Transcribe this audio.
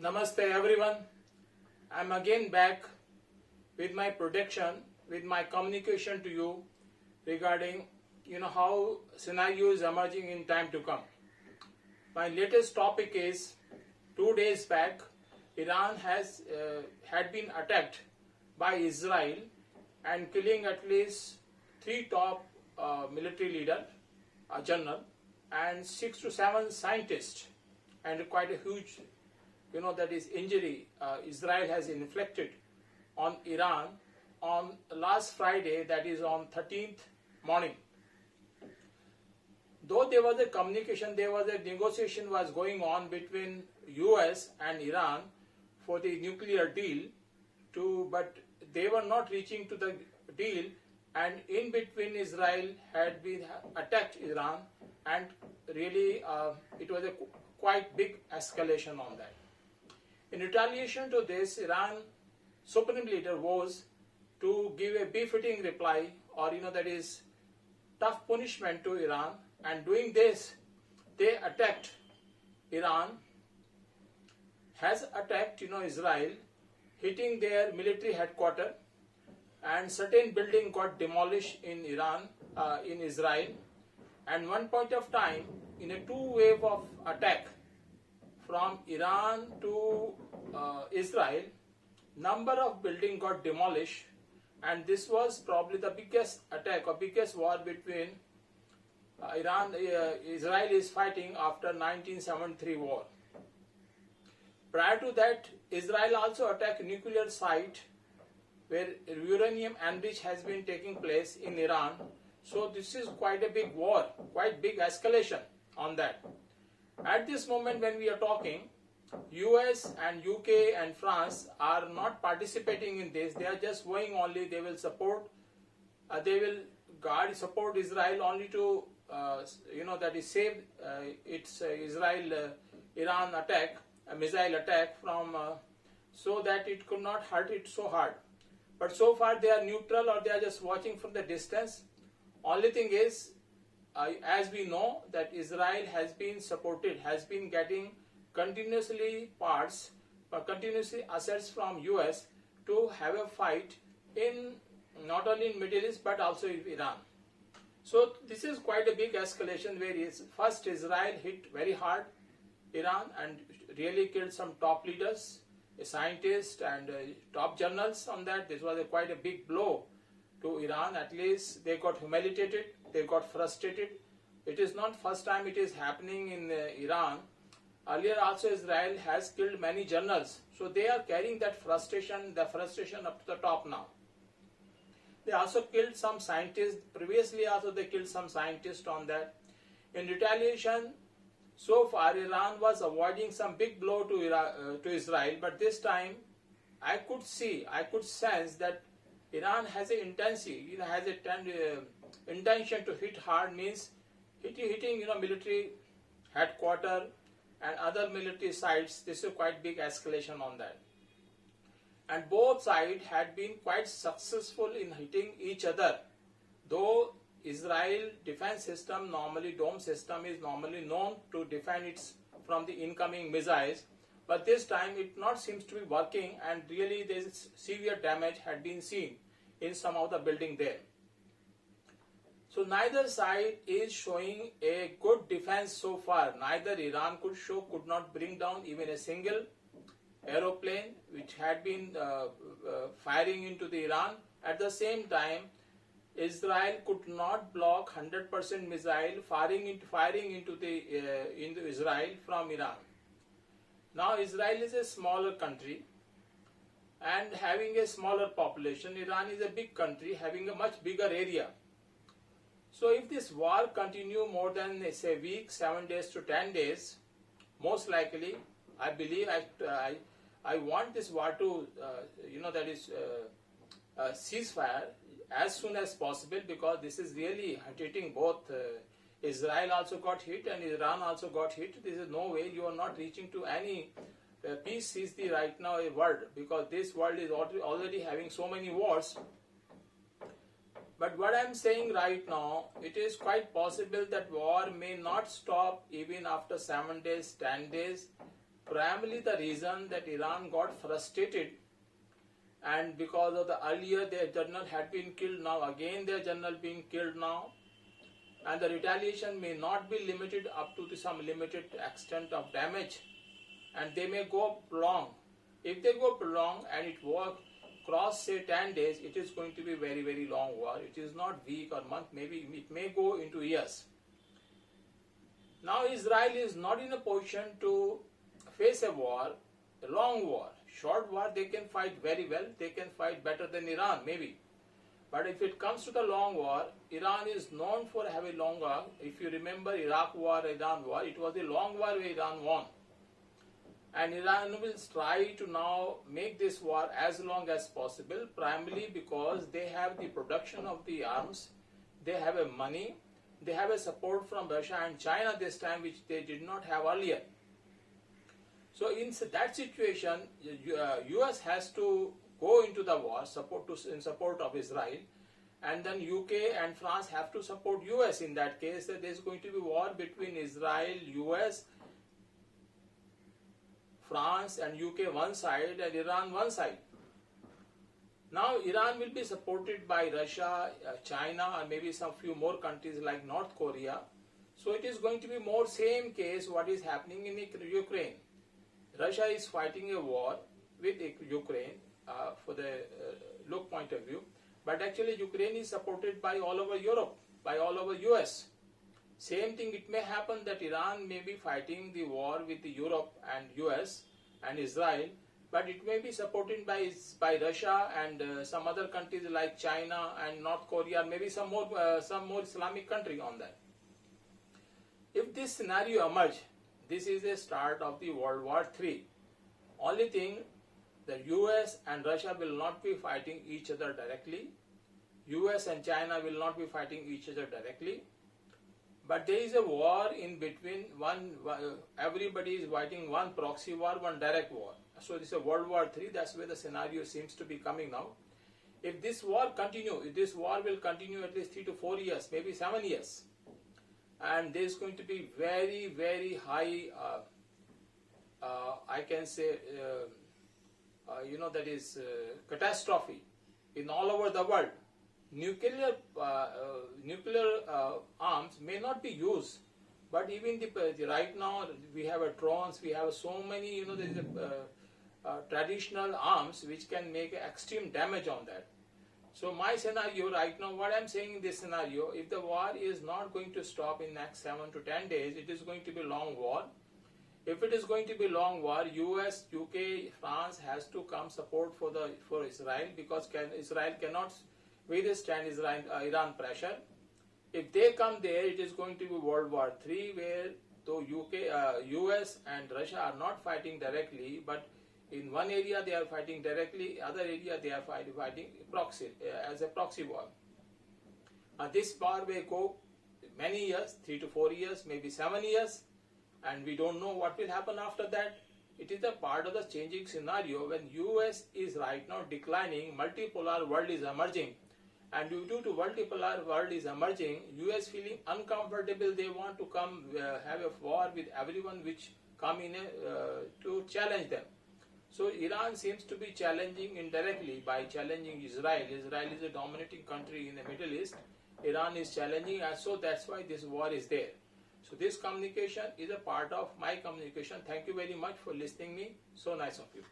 Namaste everyone. I'm again back with my prediction, with my communication to you regarding how scenario is emerging in time to come. My latest topic is 2 days back Iran had been attacked by Israel and killing at least three top military leader, a general, and 6 to 7 scientists, and quite a huge that is injury Israel has inflicted on Iran on last Friday, that is on 13th morning. Though there was a communication, there was a negotiation was going on between US and Iran for the nuclear deal, but they were not reaching to the deal, and in between Israel had been attacked Iran, and really it was a quite big escalation on that. In retaliation to this, Iran supreme leader was to give a befitting reply, or that is tough punishment to Iran, and doing this they attacked Iran, has attacked Israel, hitting their military headquarters, and certain building got demolished in Iran, in Israel, and one point of time in a two-wave of attack from Iran to Israel, number of buildings got demolished, and this was probably the biggest attack or biggest war between Israel is fighting after 1973 war. Prior to that, Israel also attacked nuclear site where uranium enrich has been taking place in Iran. So this is quite a big war, quite big escalation on that. At this moment when we are talking, US and UK and France are not participating in this. They are just going only, they will support, support Israel only to, that is save its Iran attack, a missile attack from, so that it could not hurt it so hard. But so far they are neutral, or they are just watching from the distance. Only thing is, as we know that Israel has been supported, has been getting continuously parts, continuously assets from US to have a fight in not only in Middle East but also in Iran. So this is quite a big escalation where first Israel hit very hard Iran and really killed some top leaders, a scientist and top generals on that. This was quite a big blow to Iran. At least they got humiliated, they got frustrated. It is not first time it is happening in Iran. Earlier also Israel has killed many generals. So they are carrying that frustration, up to the top now. They also killed some scientists. Previously also they killed some scientists on that. In retaliation, so far Iran was avoiding some big blow to Israel, but this time I could sense that Iran has an intensity, has a intention to hit hard, means hitting military headquarters and other military sites. This is quite big escalation on that. And both sides had been quite successful in hitting each other. Though Israel defense system, normally dome system, is normally known to defend it from the incoming missiles, but this time it not seems to be working, and really there is severe damage had been seen in some of the building there. So neither side is showing a good defense so far. Neither Iran could not bring down even a single aeroplane which had been firing into the Iran. At the same time, Israel could not block 100% missile firing into Israel from Iran. Now Israel is a smaller country and having a smaller population. Iran is a big country having a much bigger area. So if this war continue more than say a week, 7 days to 10 days, most likely, I believe, I want this war to, ceasefire as soon as possible, because this is really hitting both. Israel also got hit and Iran also got hit. There is no way you are not reaching to any peace is the right now a world, because this world is already having so many wars. But what I am saying right now, it is quite possible that war may not stop even after 7 days, 10 days. primarily the reason that Iran got frustrated, and because of the earlier their general had been killed, now again their general being killed now, and the retaliation may not be limited up to some limited extent of damage, and they may go prolonged. If they go prolonged and it work cross say 10 days, it is going to be very, very long war. It is not week or month, maybe it may go into years. Now Israel is not in a position to face a war, a long war. Short war they can fight very well, they can fight better than Iran maybe. But if it comes to the long war, Iran is known for having long war. If you remember Iraq war, Iran war, it was a long war where Iran won. And Iran will try to now make this war as long as possible, primarily because they have the production of the arms, they have a money, they have a support from Russia and China this time, which they did not have earlier. So in that situation, US has to go into the war in support of Israel, and then UK and France have to support US. In that case, there is going to be war between Israel, US, France and UK one side and Iran one side. Now Iran will be supported by Russia, China, and maybe some few more countries like North Korea. So it is going to be more same case what is happening in Ukraine. Russia is fighting a war with Ukraine for the look point of view, but actually Ukraine is supported by all over Europe, by all over US. Same thing, it may happen that Iran may be fighting the war with the Europe and US and Israel, but it may be supported by Russia and some other countries like China and North Korea, maybe some more Islamic country on that. If this scenario emerge, this is the start of the World War III. Only thing, the US and Russia will not be fighting each other directly. US and China will not be fighting each other directly. But there is a war in between, everybody is fighting one proxy war, one direct war. So this is a World War III, that's where the scenario seems to be coming now. If this war will continue at least 3 to 4 years, maybe 7 years. And there is going to be very, very high, I can say, that is catastrophe in all over the world. Nuclear arms may not be used, but even right now we have drones, we have so many, there is traditional arms which can make extreme damage on that. So my scenario right now, what I'm saying in this scenario, if the war is not going to stop in next 7 to 10 days, it is going to be long war. If it is going to be long war, US, UK, France has to come support for Israel, because Israel cannot withstand Iran pressure. If they come there, it is going to be World War III, where though US and Russia are not fighting directly, but in one area they are fighting directly, other area they are fighting proxy, as a proxy war. This war may go many years, 3 to 4 years, maybe 7 years, and we don't know what will happen after that. It is a part of the changing scenario. When US is right now declining, multipolar world is emerging, and due to multipolar world is emerging, US feeling uncomfortable, they want to come have a war with everyone which come in to challenge them. So Iran seems to be challenging indirectly by challenging Israel. Israel is a dominating country in the Middle East. Iran is challenging, and so that's why this war is there. So this communication is a part of my communication. Thank you very much for listening me. So nice of you.